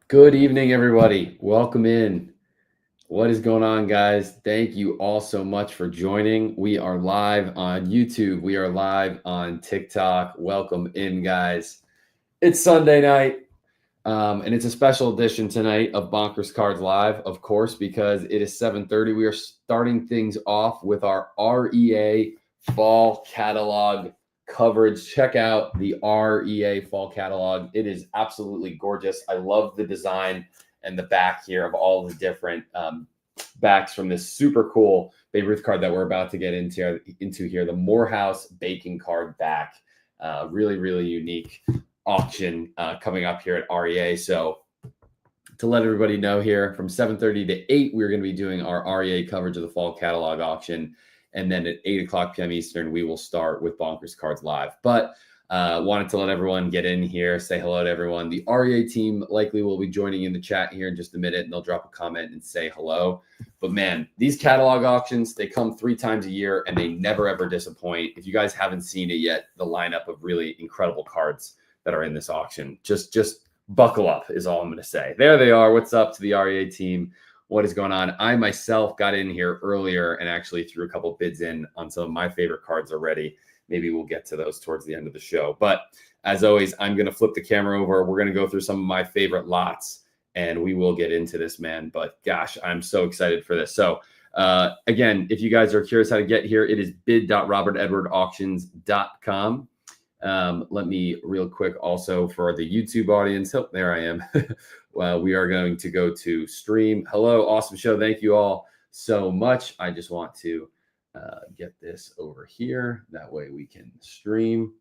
Good evening, everybody. Welcome in. What is going on, guys? Thank you all so much for joining. We are live on YouTube. We are live on TikTok. Welcome in, guys. It's Sunday night, and it's a special edition tonight of Bonkers Cards Live, of course, because it is 7:30. We are starting things off with our REA Fall Catalog coverage. Check out the REA Fall Catalog. It is absolutely gorgeous. I love the design and the back here of all the different backs from this super cool Babe Ruth card that we're about to get into here. The Morehouse Baking card back. Really, really unique auction coming up here at REA. So to let everybody know here, from 7:30 to 8, we're going to be doing our REA coverage of the fall catalog auction. And then at 8 o'clock p.m. Eastern, we will start with Bonkers Cards Live. But wanted to let everyone get in here, say hello to everyone. The REA team likely will be joining in the chat here in just a minute, and they'll drop a comment and say hello. But man, these catalog auctions, they come 3 times a year, and they never, ever disappoint. If you guys haven't seen it yet, the lineup of really incredible cards that are in this auction, just buckle up is all I'm going to say. There they are. What's up to the REA team? What is going on? I myself got in here earlier and actually threw a couple bids in on some of my favorite cards already. Maybe we'll get to those towards the end of the show. But as always, I'm going to flip the camera over. We're going to go through some of my favorite lots, and we will get into this, man. But gosh, I'm so excited for this. So again, if you guys are curious how to get here, it is bid.robertedwardauctions.com. Let me real quick also for the YouTube audience. Oh, there I am. Well, we are going to go to stream. Hello, awesome show. Thank you all so much. I just want to get this over here. That way we can stream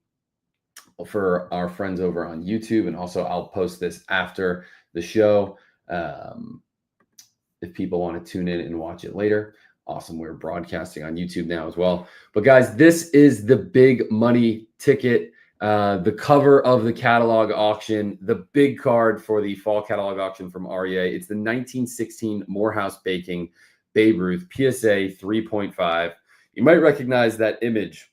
for our friends over on YouTube. And also I'll post this after the show if people want to tune in and watch it later. Awesome. We're broadcasting on YouTube now as well. But guys, this is the big money ticket. The cover of the catalog auction, the big card for the fall catalog auction from REA. It's the 1916 Morehouse Baking Babe Ruth PSA 3.5. You might recognize that image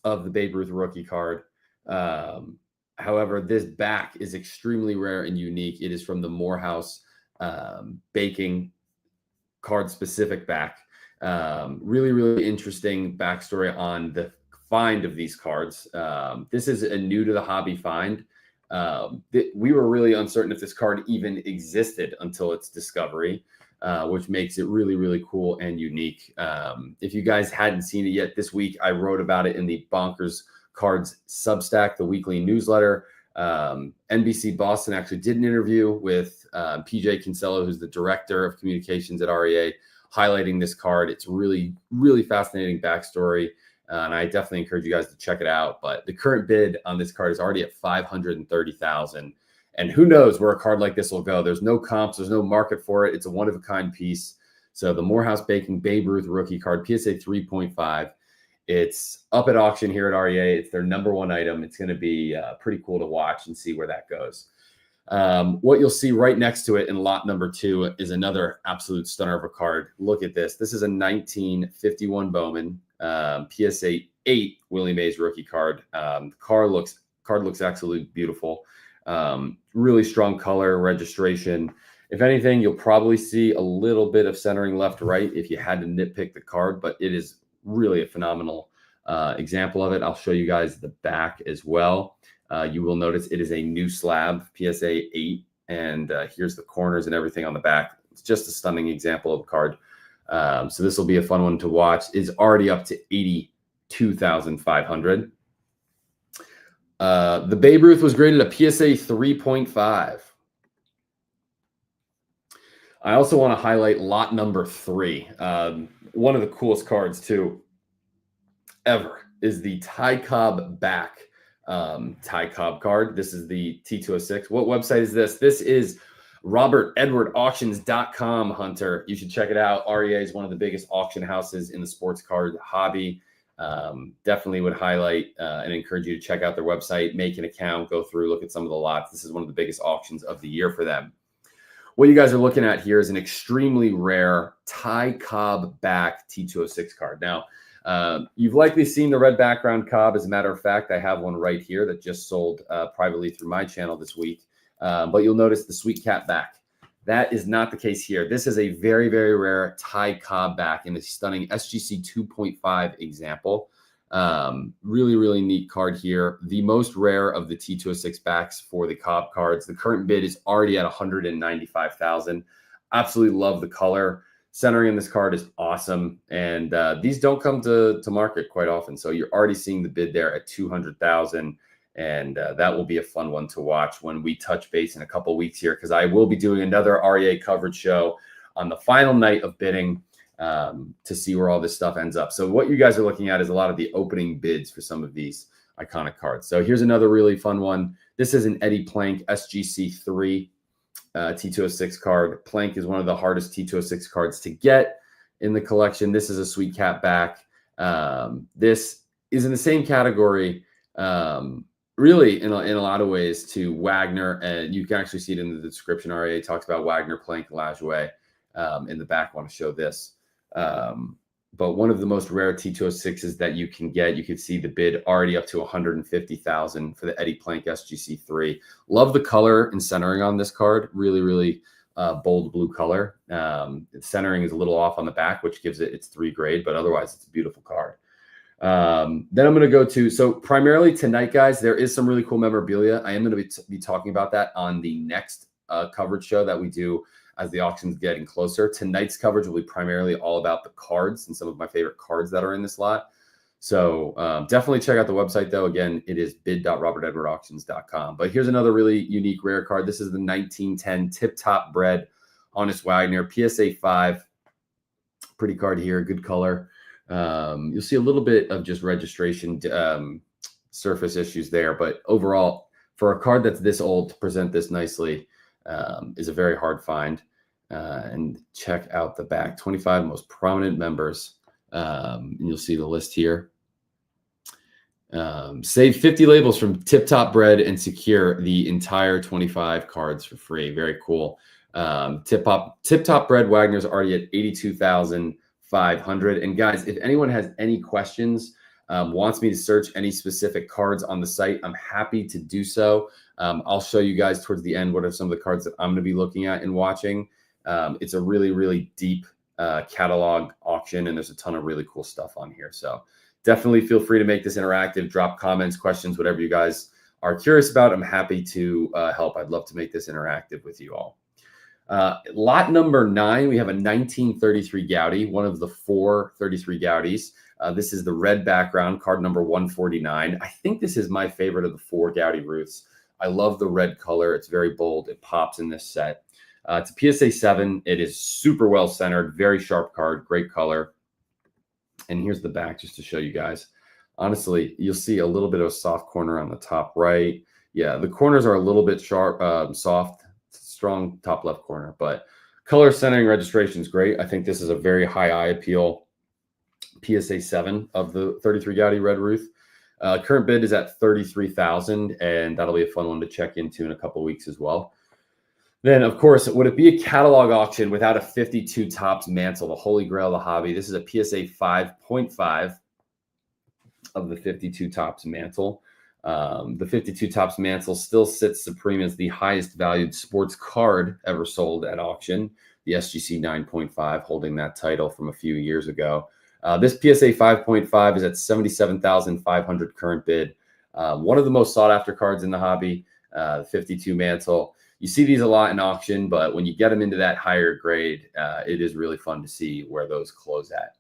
of the Babe Ruth rookie card. However, this back is extremely rare and unique. It is from the Morehouse Baking card specific back. Really, really interesting backstory on the find of these cards. This is a new to the hobby find. We were really uncertain if this card even existed until its discovery, which makes it really, really cool and unique. If you guys hadn't seen it yet, this week I wrote about it in the Bonkers Cards Substack, the weekly newsletter. NBC Boston actually did an interview with PJ Kinsella, who's the director of communications at REA, highlighting this card. It's really, really fascinating backstory. And I definitely encourage you guys to check it out. But the current bid on this card is already at $530,000. And who knows where a card like this will go. There's no comps. There's no market for it. It's a one-of-a-kind piece. So the Morehouse Baking Babe Ruth rookie card, PSA 3.5. It's up at auction here at REA. It's their #1 item. It's going to be pretty cool to watch and see where that goes. What you'll see right next to it in lot number 2 is another absolute stunner of a card. Look at this. This is a 1951 Bowman. PSA 8 Willie Mays rookie card. The card looks absolutely beautiful. Really strong color registration. If anything, you'll probably see a little bit of centering left right if you had to nitpick the card, but it is really a phenomenal example of it. I'll show you guys the back as well. You will notice it is a new slab, PSA 8, and here's the corners and everything on the back. It's just a stunning example of a card. So this will be a fun one to watch. It's already up to $82,500. The Babe Ruth was graded a PSA 3.5. I also want to highlight lot number 3. One of the coolest cards too ever is the Ty Cobb back Ty Cobb card. This is the T206. What website is this? This is RobertEdwardAuctions.com, Hunter. You should check it out. REA is one of the biggest auction houses in the sports card hobby. Definitely would highlight and encourage you to check out their website, make an account, go through, look at some of the lots. This is one of the biggest auctions of the year for them. What you guys are looking at here is an extremely rare Ty Cobb back T206 card. Now, you've likely seen the red background Cobb. As a matter of fact, I have one right here that just sold privately through my channel this week. but you'll notice the sweet cap back. That is not the case here. This is a very, very rare Ty Cobb back in a stunning SGC 2.5 example. Really, really neat card here. The most rare of the T206 backs for the Cobb cards. The current bid is already at $195,000. Absolutely love the color. Centering in this card is awesome. And these don't come to market quite often. So you're already seeing the bid there at $200,000. And that will be a fun one to watch when we touch base in a couple weeks here, because I will be doing another REA coverage show on the final night of bidding to see where all this stuff ends up. So what you guys are looking at is a lot of the opening bids for some of these iconic cards. So here's another really fun one. This is an Eddie Plank SGC3 T206 card. Plank is one of the hardest T206 cards to get in the collection. This is a sweet cap back. This is in the same category, really in a lot of ways, to Wagner, and you can actually see it in the description. REA talks about Wagner, Plank, Lajoie in the back. I want to show this. But one of the most rare T206s that you can get. You can see the bid already up to $150,000 for the Eddie Plank SGC3. Love the color and centering on this card. Really, really bold blue color. Centering is a little off on the back, which gives it its 3 grade, but otherwise it's a beautiful card. Then I'm going to go to, so primarily tonight, guys, there is some really cool memorabilia. I am going to be talking about that on the next coverage show that we do as the auction's getting closer. Tonight's coverage will be primarily all about the cards and some of my favorite cards that are in this lot. So definitely check out the website, though. Again, it is bid.robertedwardauctions.com. But here's another really unique rare card. This is the 1910 Tip Top Bred Honest Wagner PSA 5. Pretty card here, good color. You'll see a little bit of just registration surface issues there, but overall, for a card that's this old, to present this nicely is a very hard find. And check out the back. 25 most prominent members, and you'll see the list here. Save 50 labels from Tip Top Bred and secure the entire 25 cards for free. Very cool. Tip Top Bred Wagner's already at $82,500. And guys, if anyone has any questions, wants me to search any specific cards on the site, I'm happy to do so. I'll show you guys towards the end what are some of the cards that I'm going to be looking at and watching. It's a really, really deep catalog auction, and there's a ton of really cool stuff on here. So definitely feel free to make this interactive, drop comments, questions, whatever you guys are curious about. I'm happy to help. I'd love to make this interactive with you all. Lot number 9, we have a 1933 Gaudi, one of the 4 33 Gaudis. This is the red background, card number 149. I think this is my favorite of the 4 Gaudi Ruths. I love the red color. It's very bold. It pops in this set. It's a PSA 7. It is super well centered, very sharp card, great color. And here's the back just to show you guys. Honestly, you'll see a little bit of a soft corner on the top right. Yeah, the corners are a little bit sharp, soft, strong top left corner, but color centering registration is great. I think this is a very high eye appeal PSA 7 of the 33 Gaudi Red Ruth. Current bid is at $33,000, and that'll be a fun one to check into in a couple of weeks as well. Then, of course, would it be a catalog auction without a 52 Topps mantle, the holy grail of the hobby? This is a PSA 5.5 of the 52 Topps mantle. The 52 Topps mantle still sits supreme as the highest valued sports card ever sold at auction. The SGC 9.5 holding that title from a few years ago. This PSA 5.5 is at $77,500 current bid. One of the most sought after cards in the hobby, 52 mantle. You see these a lot in auction, but when you get them into that higher grade, it is really fun to see where those close at.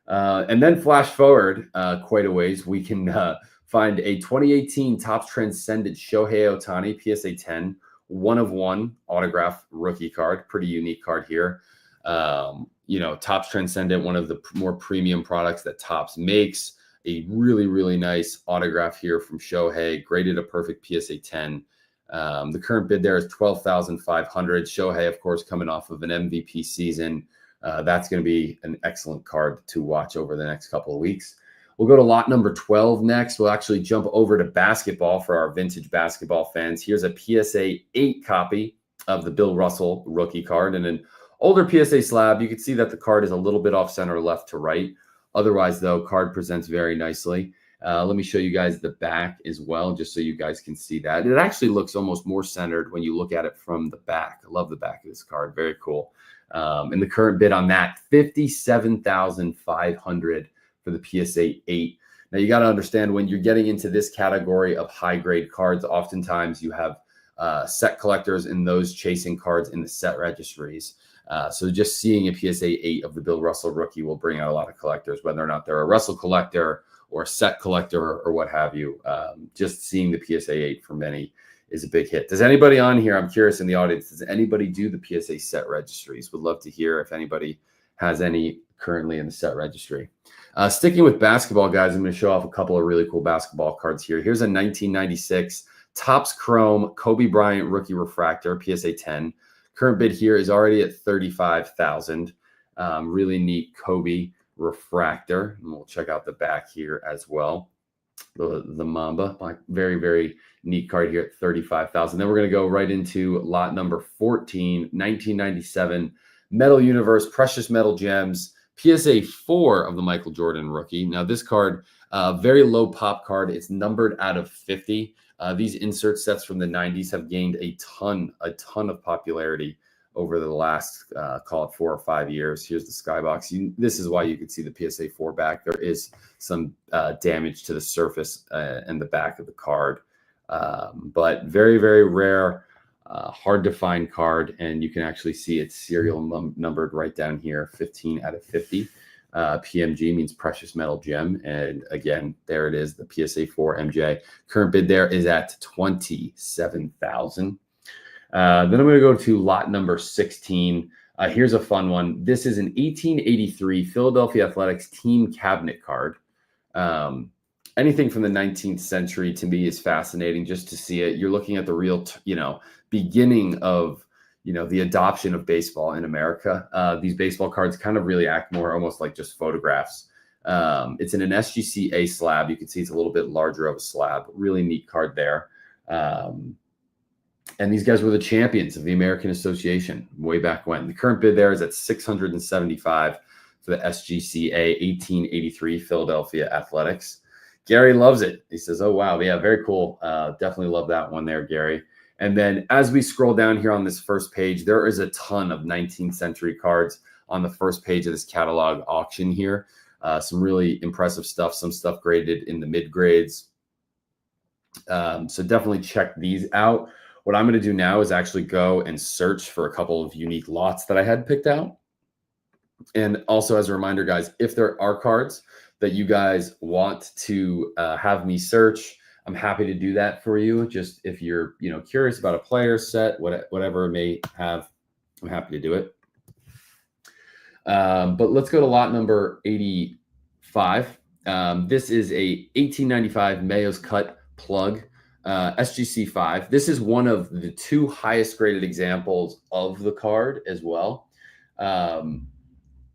And then flash forward quite a ways, we can find a 2018 Topps Transcendent Shohei Ohtani PSA 10, 1 of 1 autograph rookie card. Pretty unique card here. You know, Topps Transcendent, one of the more premium products that Topps makes. A really, really nice autograph here from Shohei, graded a perfect PSA 10. The current bid there is $12,500. Shohei, of course, coming off of an MVP season. That's going to be an excellent card to watch over the next couple of weeks. We'll go to lot number 12 next. We'll actually jump over to basketball for our vintage basketball fans. Here's a PSA 8 copy of the Bill Russell rookie card and an older PSA slab. You can see that the card is a little bit off center left to right. Otherwise, though, card presents very nicely. Let me show you guys the back as well, just so you guys can see that. It actually looks almost more centered when you look at it from the back. I love the back of this card. Very cool. And the current bid on that, $57,500 for the PSA 8. Now, you got to understand, when you're getting into this category of high-grade cards, oftentimes you have set collectors and those chasing cards in the set registries. So just seeing a PSA 8 of the Bill Russell rookie will bring out a lot of collectors, whether or not they're a Russell collector or a set collector or what have you. Just seeing the PSA 8 for many is a big hit. Does anybody on here, I'm curious in the audience, does anybody do the PSA set registries? Would love to hear if anybody has any currently in the set registry. Sticking with basketball, guys, I'm going to show off a couple of really cool basketball cards here. Here's a 1996 Topps Chrome Kobe Bryant rookie refractor, PSA 10. Current bid here is already at $35,000. Really neat Kobe refractor. And we'll check out the back here as well. The Mamba, like very, very neat card here at $35,000. Then we're going to go right into lot number 14, 1997 Metal Universe Precious Metal Gems, PSA 4 of the Michael Jordan rookie. Now this card, very low pop card. It's numbered out of 50. These insert sets from the 90s have gained a ton of popularity over the last, call it 4 or 5 years. Here's the skybox. This is why you can see the PSA 4 back. There is some damage to the surface and the back of the card. But very, very rare, hard to find card. And you can actually see it's serial numbered right down here, 15 out of 50. PMG means precious metal gem. And again, there it is, the PSA 4 MJ. Current bid there is at $27,000. Then I'm going to go to lot number 16. Here's a fun one. This is an 1883 Philadelphia Athletics team cabinet card. Anything from the 19th century to me is fascinating just to see it. You're looking at the real, beginning of, the adoption of baseball in America. These baseball cards kind of really act more almost like just photographs. It's in an SGC A slab. You can see it's a little bit larger of a slab. Really neat card there. And these guys were the champions of the American Association way back when. The current bid there is at $675 for the SGCA 1883 Philadelphia Athletics. Gary loves it. He says, oh, wow. Yeah, very cool. Definitely love that one there, Gary. And then as we scroll down here on this first page, there is a ton of 19th century cards on the first page of this catalog auction here. Some really impressive stuff, some stuff graded in the mid grades. So definitely check these out. What I'm going to do now is actually go and search for a couple of unique lots that I had picked out. And also as a reminder, guys, if there are cards that you guys want to have me search, I'm happy to do that for you. Just if you're, curious about a player set, whatever it may have, I'm happy to do it. But let's go to lot number 85. This is a 1895 Mayo's Cut plug. SGC 5. This is one of the 2 highest graded examples of the card as well.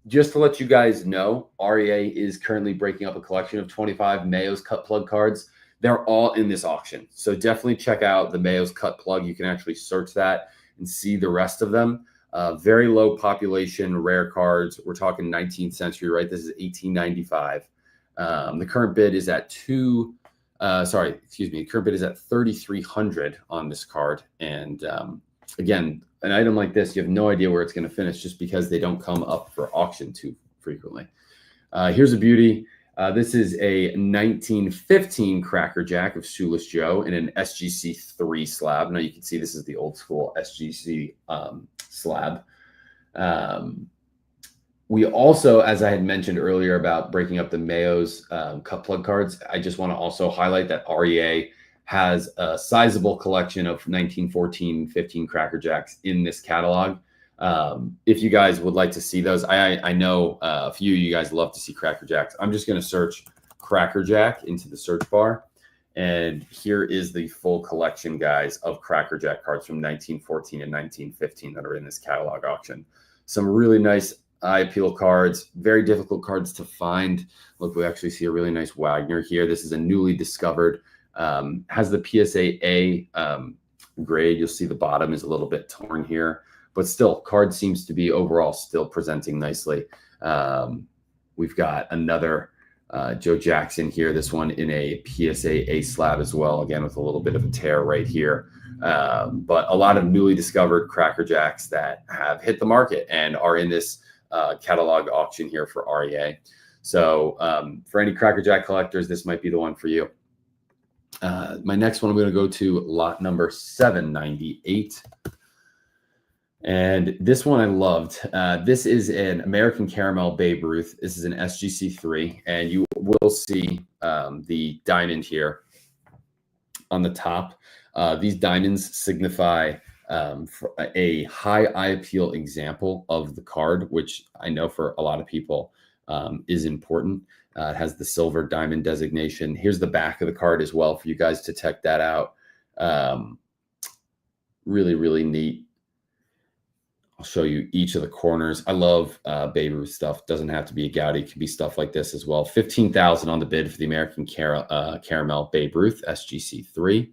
Just to let you guys know, REA is currently breaking up a collection of 25 Mayo's Cut plug cards. They're all in this auction. So definitely check out the Mayo's Cut plug. You can actually search that and see the rest of them. Very low population, rare cards. We're talking 19th century, right? This is 1895. The current bid is at current bid is at $3,300 on this card. And again, an item like this, you have no idea where it's going to finish just because they don't come up for auction too frequently. Here's a beauty. This is a 1915 Cracker Jack of Shoeless Joe in an SGC 3 slab. Now you can see this is the old school SGC slab. We also, as I had mentioned earlier about breaking up the Mayo's cut plug cards, I just want to also highlight that REA has a sizable collection of 1914-15 Cracker Jacks in this catalog. If you guys would like to see those, I know a few of you guys love to see Cracker Jacks. I'm just going to search Cracker Jack into the search bar. And here is the full collection, guys, of Cracker Jack cards from 1914 and 1915 that are in this catalog auction. Some really nice eye appeal cards, very difficult cards to find. Look, we actually see a really nice Wagner here. This is a newly discovered, has the PSA A grade. You'll see the bottom is a little bit torn here, but still card seems to be overall still presenting nicely. We've got another Joe Jackson here. This one in a PSA A slab as well, again with a little bit of a tear right here. But a lot of newly discovered Cracker Jacks that have hit the market and are in this catalog auction here for REA. So for any Cracker Jack collectors, this might be the one for you. My next one, I'm going to go to lot number 798. And this one I loved. This is an American Caramel Babe Ruth. This is an SGC3, and you will see the diamond here on the top. These diamonds signify a high eye appeal example of the card, which I know for a lot of people is important. It has the silver diamond designation. Here's the back of the card as well for you guys to check that out. Really, really neat. I'll show you each of the corners. I love Babe Ruth stuff. Doesn't have to be a Gaudi. It can be stuff like this as well. $15,000 on the bid for the American Caramel Babe Ruth SGC3.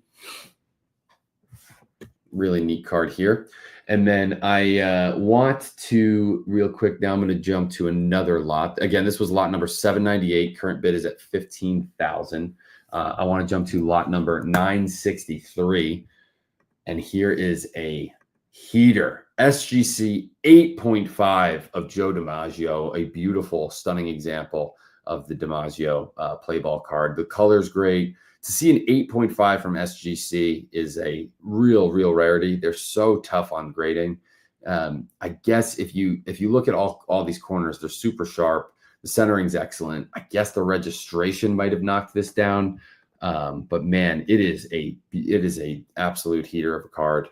Really neat card here. And then I want to, real quick, now I'm going to jump to another lot. Again, this was lot number 798. Current bid is at $15,000. I want to jump to lot number 963. And here is a heater. SGC 8.5 of Joe DiMaggio, a beautiful, stunning example of the DiMaggio play ball card. The color's great. To see an 8.5 from SGC is a real rarity. They're so tough on grading. I guess if you look at all these corners, they're super sharp. The centering's excellent. I guess the registration might have knocked this down. But man, it is a absolute heater of a card.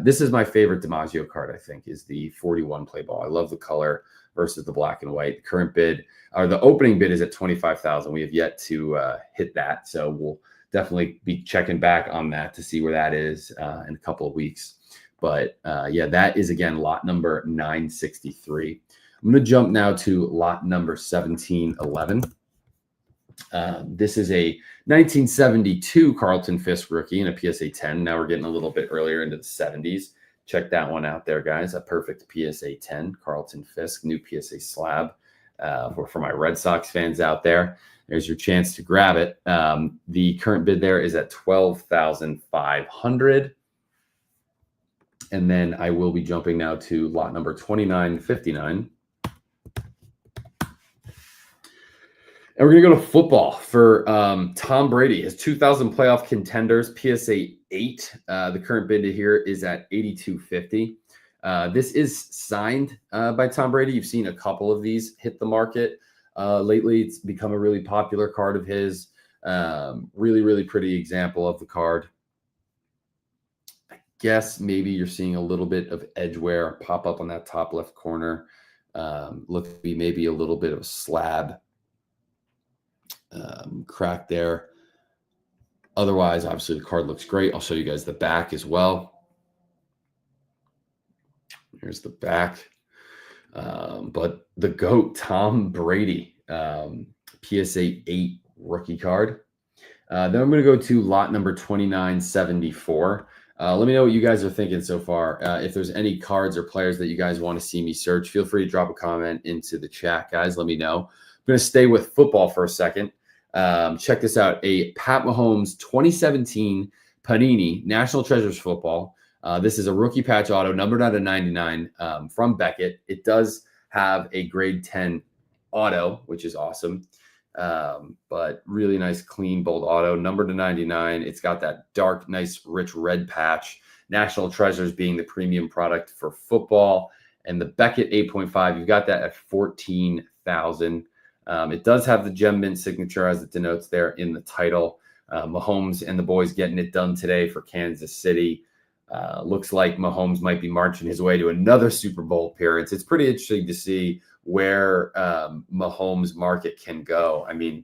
This is my favorite DiMaggio card, I think, is the 41 play ball. I love the color versus the black and white. The current bid, or the opening bid, is at $25,000. We have yet to hit that, so we'll definitely be checking back on that to see where that is in a couple of weeks. But yeah, that is, again, lot number 963. I'm going to jump now to lot number 1711. This is a 1972 Carlton Fisk rookie in a PSA 10. Now we're getting a little bit earlier into the 70s. Check that one out there, guys. A perfect PSA 10 Carlton Fisk, new PSA slab. For my Red Sox fans out there, there's your chance to grab it. The current bid there is at $12,500. And then I will be jumping now to lot number 2959. And we're going to go to football for Tom Brady, his 2000 playoff contenders, PSA 8. The current bid here is at $8,250. This is signed by Tom Brady. You've seen a couple of these hit the market lately. It's become a really popular card of his. Really pretty example of the card. I guess maybe you're seeing a little bit of edge wear pop up on that top left corner. Look to be maybe a little bit of a slab crack there. Otherwise, obviously the card looks great. I'll show you guys the back as well. Here's the back. But the GOAT, Tom Brady, PSA 8 rookie card. Then I'm going to go to lot number 2974. Let me know what you guys are thinking so far. If there's any cards or players that you guys want to see me search, feel free to drop a comment into the chat, guys. Let me know. I'm going to stay with football for a second. Check this out. A Pat Mahomes 2017 Panini National Treasures football. This is a rookie patch auto, numbered out of 99 from Beckett. It does have a grade 10 auto, which is awesome. But really nice, clean, bold auto, numbered to 99. It's got that dark, nice, rich red patch. National Treasures being the premium product for football. And the Beckett 8.5, you've got that at $14,000. It does have the Gem Mint signature, as it denotes there in the title. Mahomes and the boys getting it done today for Kansas City. Looks like Mahomes might be marching his way to another Super Bowl appearance. It's pretty interesting to see where Mahomes' market can go. I mean,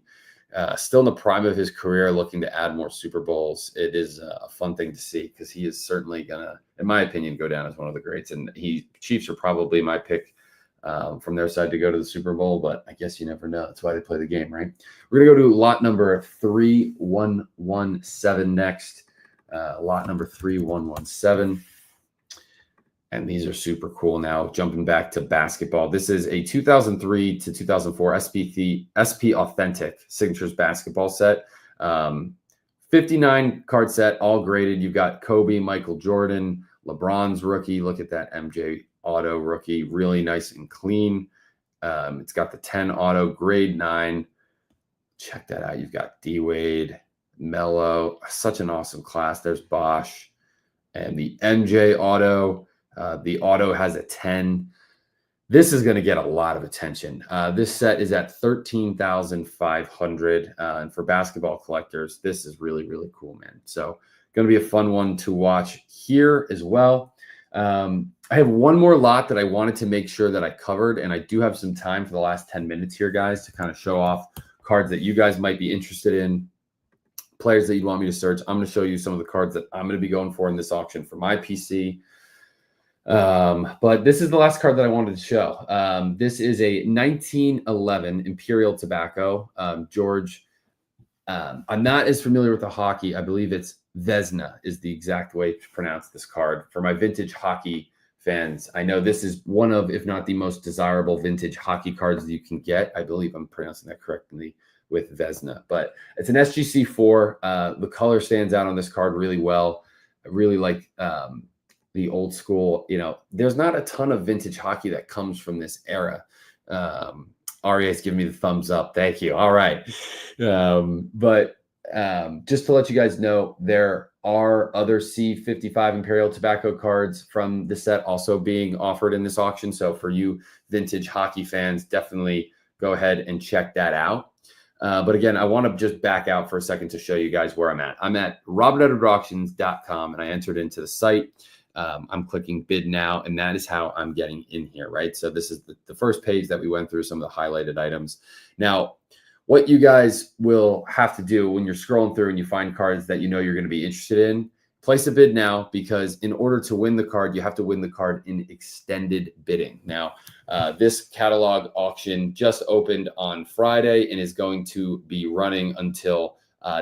still in the prime of his career, looking to add more Super Bowls. It is a fun thing to see because he is certainly going to, in my opinion, go down as one of the greats. And Chiefs are probably my pick from their side to go to the Super Bowl, but I guess you never know. That's why they play the game, right? We're going to go to lot number 3117 next. Lot number 3117. And these are super cool. Now, jumping back to basketball, this is a 2003 to 2004 SP Authentic Signatures basketball set. 59 card set, all graded. You've got Kobe, Michael Jordan, LeBron's rookie. Look at that MJ auto rookie, really nice and clean. It's got the 10 auto, grade 9. Check that out. You've got D Wade, Melo, such an awesome class. There's Bosch and the MJ auto. The auto has a 10. This is going to get a lot of attention. This set is at $13,500. And for basketball collectors, this is really, really cool, man. So going to be a fun one to watch here as well. I have one more lot that I wanted to make sure that I covered, and I do have some time for the last 10 minutes here, guys, to kind of show off cards that you guys might be interested in, players that you'd want me to search. I'm going to show you some of the cards that I'm going to be going for in this auction for my PC. But this is the last card that I wanted to show. This is a 1911 Imperial Tobacco. George, I'm not as familiar with the hockey. I believe it's Vezina is the exact way to pronounce this card. For my vintage hockey fans, I know this is one of, if not the most desirable vintage hockey cards that you can get. I believe I'm pronouncing that correctly with Vezina, but it's an SGC4. The color stands out on this card really well. I really like, the old school, there's not a ton of vintage hockey that comes from this era. REA is giving me the thumbs up. Thank you. All right. But just to let you guys know, there are other C55 Imperial Tobacco cards from the set also being offered in this auction. So for you vintage hockey fans, definitely go ahead and check that out. But again, I want to just back out for a second to show you guys where I'm at. I'm at robertedwardauctions.com, and I entered into the site. I'm clicking bid now, and that is how I'm getting in here, right? So this is the first page that we went through, some of the highlighted items. Now, what you guys will have to do when you're scrolling through and you find cards that you're going to be interested in, place a bid now, because in order to win the card, you have to win the card in extended bidding. Now, this catalog auction just opened on Friday and is going to be running until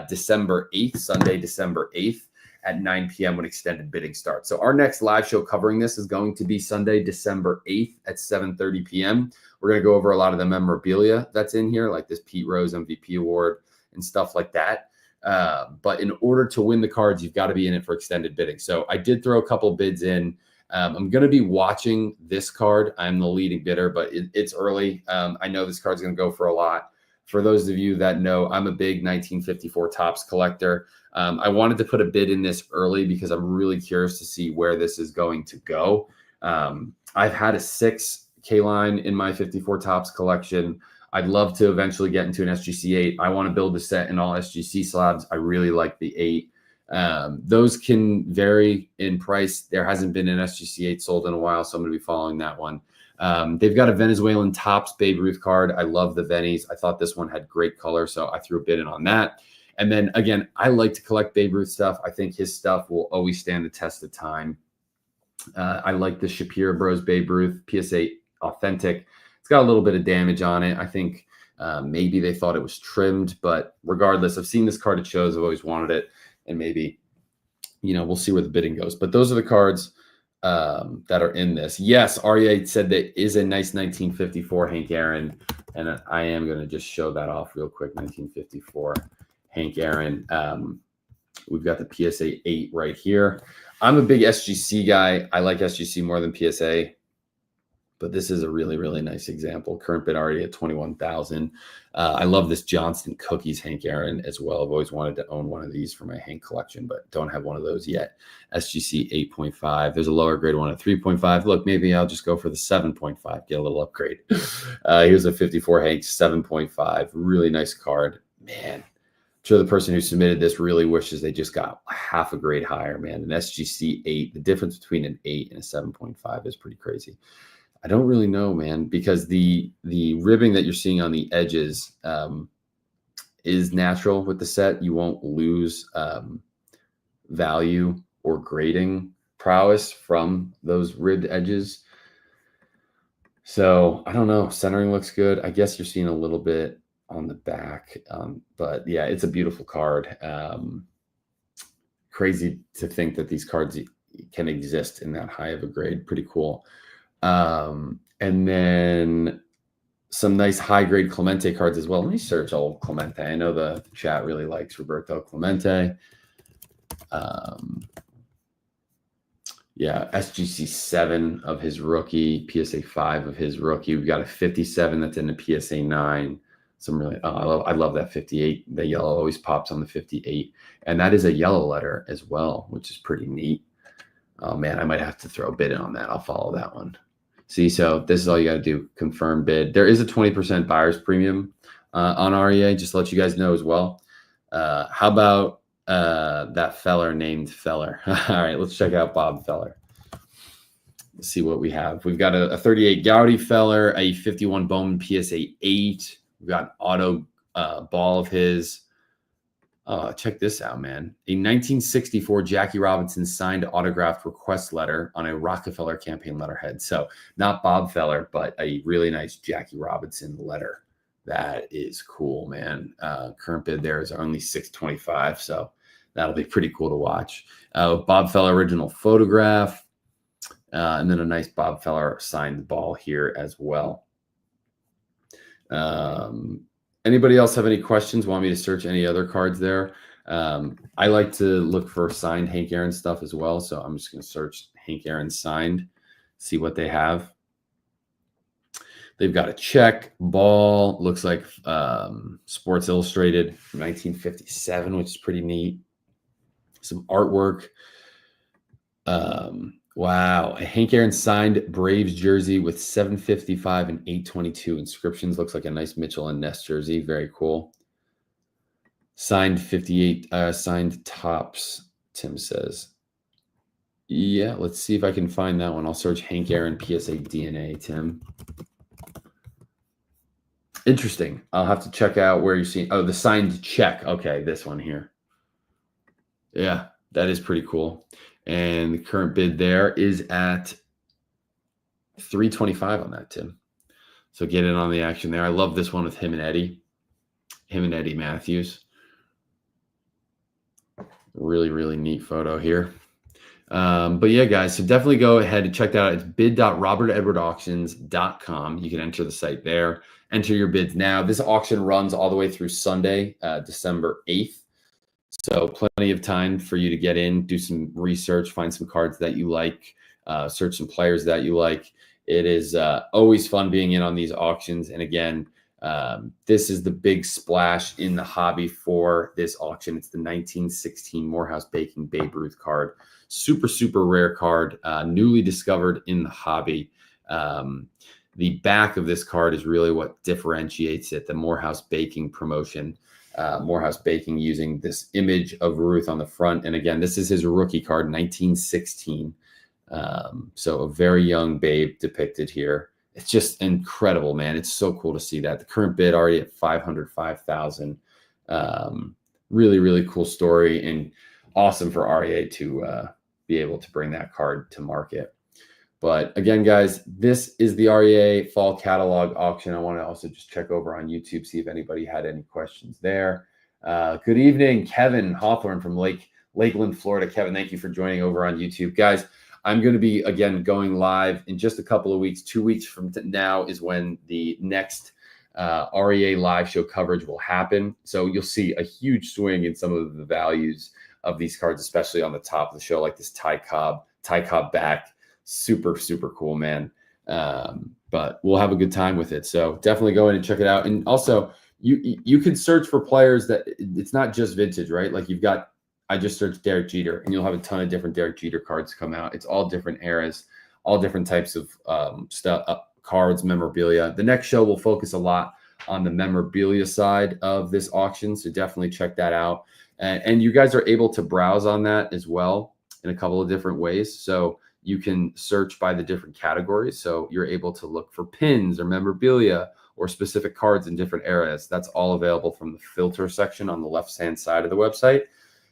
December 8th, Sunday, December 8th. At 9 p.m. when extended bidding starts. So our next live show covering this is going to be Sunday, December 8th at 7:30 p.m. We're going to go over a lot of the memorabilia that's in here, like this Pete Rose MVP award and stuff like that. But in order to win the cards, you've got to be in it for extended bidding. So I did throw a couple bids in. I'm going to be watching this card. I'm the leading bidder, but it's early. I know this card's going to go for a lot. For those of you that know, I'm a big 1954 Topps collector. I wanted to put a bid in this early because I'm really curious to see where this is going to go. I've had a 6 K-line in my 54 Topps collection. I'd love to eventually get into an SGC 8. I want to build a set in all SGC slabs. I really like the 8. Those can vary in price. There hasn't been an SGC 8 sold in a while, so I'm going to be following that one. They've got a Venezuelan Topps Babe Ruth card. I love the Vennies. I thought this one had great color, so I threw a bid in on that. And then again, I like to collect Babe Ruth stuff. I think his stuff will always stand the test of time. I like the Shapiro Bros Babe Ruth PSA Authentic. It's got a little bit of damage on it. I think maybe they thought it was trimmed, but regardless, I've seen this card at shows. I've always wanted it, and maybe, we'll see where the bidding goes. But those are the cards that are in this. Yes, REA said that is a nice 1954 Hank Aaron, and I am going to just show that off real quick. 1954 Hank Aaron. We've got the PSA 8 right here. I'm a big SGC guy. I like SGC more than PSA, but this is a really, really nice example. Current bid already at 21,000. I love this Johnston Cookies Hank Aaron as well. I've always wanted to own one of these for my Hank collection, but don't have one of those yet. SGC 8.5. There's a lower grade one at 3.5. Look, maybe I'll just go for the 7.5, get a little upgrade. Here's a 54 Hank 7.5. Really nice card. Man, I'm sure the person who submitted this really wishes they just got half a grade higher, man. An SGC 8, the difference between an 8 and a 7.5 is pretty crazy. I don't really know, man, because the ribbing that you're seeing on the edges is natural with the set. You won't lose value or grading prowess from those ribbed edges. So I don't know. Centering looks good. I guess you're seeing a little bit on the back, but yeah, it's a beautiful card. Crazy to think that these cards can exist in that high of a grade. Pretty cool. And then some nice high grade Clemente cards as well. Let me search old Clemente. I know the chat really likes Roberto Clemente. Yeah, SGC 7 of his rookie, PSA 5 of his rookie. We've got a 57 that's in the PSA 9. Some really, I love that 58. The yellow always pops on the 58. And that is a yellow letter as well, which is pretty neat. Oh man, I might have to throw a bid in on that. I'll follow that one. See, so this is all you got to do. Confirm bid. There is a 20% buyer's premium on REA, just to let you guys know as well. How about that feller named Feller? All right, let's check out Bob Feller. Let's see what we have. We've got a 38 Gaudy Feller, a 51 Bowman PSA 8. We've got an auto ball of his. Check this out, man. A 1964 Jackie Robinson signed autographed request letter on a Rockefeller campaign letterhead. So not Bob Feller, but a really nice Jackie Robinson letter. That is cool, man. Current bid there is only $625, so that'll be pretty cool to watch. Bob Feller original photograph, and then a nice Bob Feller signed ball here as well. Anybody else have any questions? Want me to search any other cards there? I like to look for signed Hank Aaron stuff as well, so I'm just going to search Hank Aaron signed, see what they have. They've got a check ball, looks like Sports Illustrated from 1957, which is pretty neat. Some artwork. Wow, a Hank Aaron signed Braves jersey with 755 and 822 inscriptions. Looks like a nice Mitchell and Ness jersey. Very cool. Signed 58, signed tops, Tim says. Yeah, let's see if I can find that one. I'll search Hank Aaron PSA DNA, Tim. Interesting. I'll have to check out where you're seeing. Oh, the signed check. Okay, this one here. Yeah, that is pretty cool. And the current bid there is at $325 on that, Tim. So get in on the action there. I love this one with him and Eddie Matthews. Really, really neat photo here. But yeah, guys, so definitely go ahead and check that out. It's bid.robertedwardauctions.com. You can enter the site there. Enter your bids now. This auction runs all the way through Sunday, December 8th. So plenty of time for you to get in, do some research, find some cards that you like, search some players that you like. It is always fun being in on these auctions. And again, this is the big splash in the hobby for this auction. It's the 1916 Morehouse Baking Babe Ruth card. Super, super rare card, newly discovered in the hobby. The back of this card is really what differentiates it, the Morehouse Baking promotion. Morehouse Baking using this image of Ruth on the front. And again, this is his rookie card, 1916. So a very young babe depicted here. It's just incredible, man. It's so cool to see that. The current bid already at $505,000. Really, really cool story and awesome for REA to be able to bring that card to market. But again, guys, this is the REA fall catalog auction. I want to also just check over on YouTube, see if anybody had any questions there. Good evening, Kevin Hawthorne from Lakeland, Florida. Kevin, thank you for joining over on YouTube. Guys, I'm going to be, again, going live in just a couple of weeks. 2 weeks from now is when the next REA live show coverage will happen. So you'll see a huge swing in some of the values of these cards, especially on the top of the show, like this Ty Cobb back. Super, super cool, man. But we'll have a good time with it. So definitely go in and check it out. And also, you can search for players that it's not just vintage, right? Like I just searched Derek Jeter, and you'll have a ton of different Derek Jeter cards come out. It's all different eras, all different types of cards, memorabilia. The next show will focus a lot on the memorabilia side of this auction. So definitely check that out. And you guys are able to browse on that as well in a couple of different ways. So you can search by the different categories. So you're able to look for pins or memorabilia or specific cards in different eras. That's all available from the filter section on the left-hand side of the website.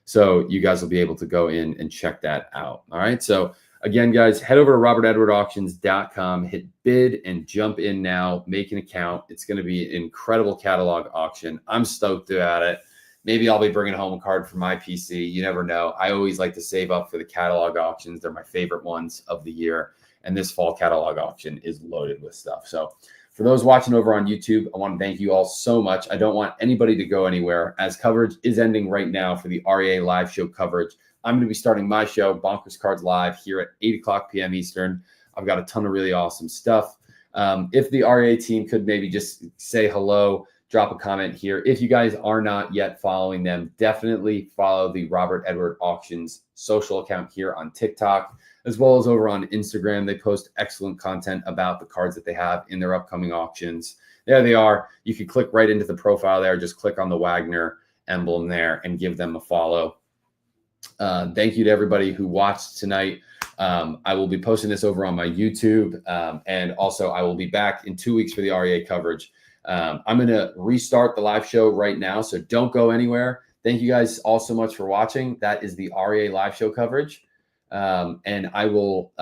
So you guys will be able to go in and check that out. All right. So again, guys, head over to robertedwardauctions.com, hit bid and jump in now, make an account. It's going to be an incredible catalog auction. I'm stoked about it. Maybe I'll be bringing home a card for my PC. You never know. I always like to save up for the catalog auctions. They're my favorite ones of the year. And this fall catalog auction is loaded with stuff. So for those watching over on YouTube, I want to thank you all so much. I don't want anybody to go anywhere, as coverage is ending right now for the REA live show coverage. I'm going to be starting my show, Bonkers Cards Live, here at 8 p.m. Eastern. I've got a ton of really awesome stuff. If the REA team could maybe just say hello, drop a comment here. If you guys are not yet following them, definitely follow the Robert Edward Auctions social account here on TikTok, as well as over on Instagram. They post excellent content about the cards that they have in their upcoming auctions. There they are. You can click right into the profile there. Just click on the Wagner emblem there and give them a follow. Thank you to everybody who watched tonight. I will be posting this over on my YouTube. And also I will be back in 2 weeks for the REA coverage. I'm going to restart the live show right now, so don't go anywhere. Thank you guys all so much for watching. That is the REA live show coverage. And I will